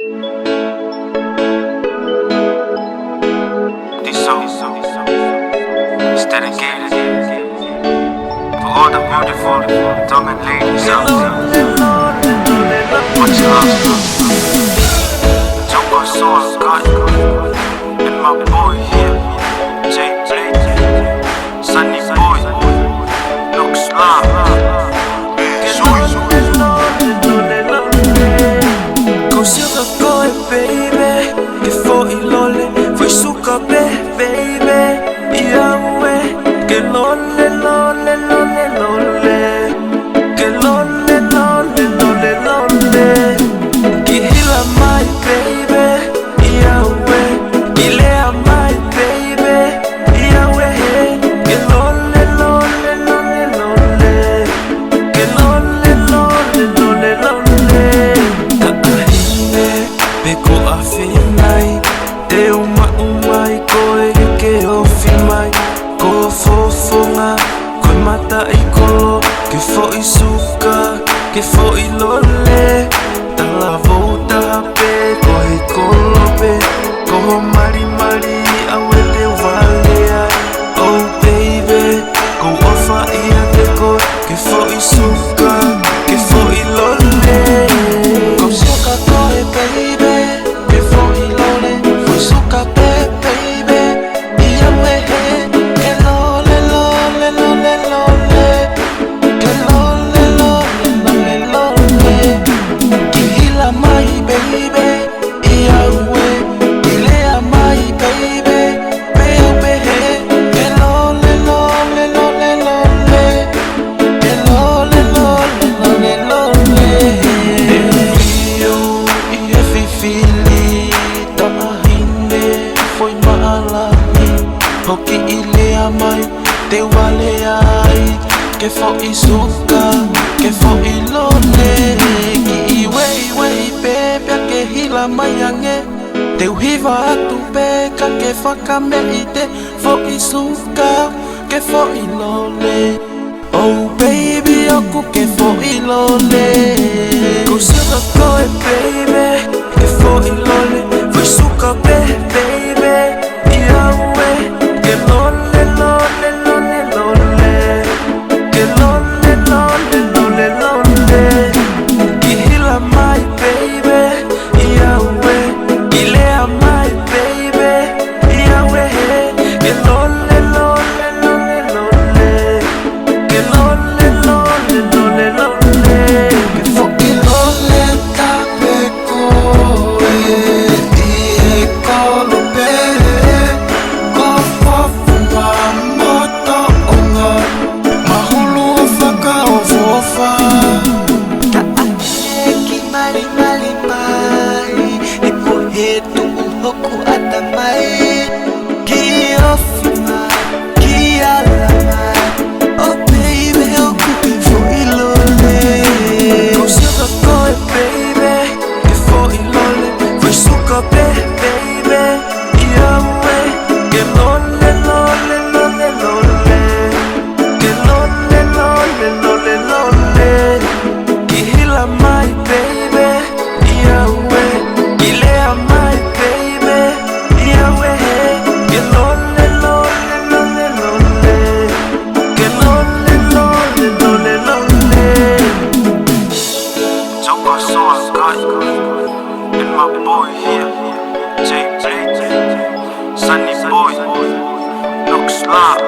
This song is dedicated to all the beautiful Tongan ladies out there. Much love. Jungle Soul God and my boy here, J Blade, Sunny Boy, Lux Love. Consiga coi, baby, que foi lole, foi suca, baby, e awe, que lole, lole, lole, lole, que lole, lole, lole, lole, que hila my baby, e awe, que lea my baby, e awe, que lole, lole, lole, lole, que lole, lole, lole, lole. Beko a finai, te umai koe ke o finai, ko fofonga, koe mata I kolo, ke fo I suka, ke fo I lole, tala volta hape, koe kolo pe, ko mari mari awe te wale ai, oh baby, ko ofa ia te ko, ke fo I suka, ke fo I lole, ko suka koe baby. Hoki ilea mai, te wale ai, ke fo I suka, ke fo I lole, ki I wei pepea ke hila mai ange, te uhiwa atu peka ke whakame I te fo I suka, ke fo I lole, oh baby oku ke fo I lole, ko suka koe baby, ke fo I lole, foi suka baby, I awe. Que lole, lole, lole, lole, que lole, lole, lole, lole, que hila my baby, I awe, que lea my baby, I awe, que lole, lole, lole, lole, que lole, lole, lole, lole, que foki lole tape koe, die kolope. Hoku atamai, ki ofima, ki alamai, oh baby, hoku ke fo I lole. Ko suka koe baby, ke fo I lole, foi suka baby, I awe, ke lole, lole, lole, lole, ke lole, lole, lole, lole, ki hila my baby, I awe, ki lea my and my boy here, J Blade, Sunny Boy, Lux Love,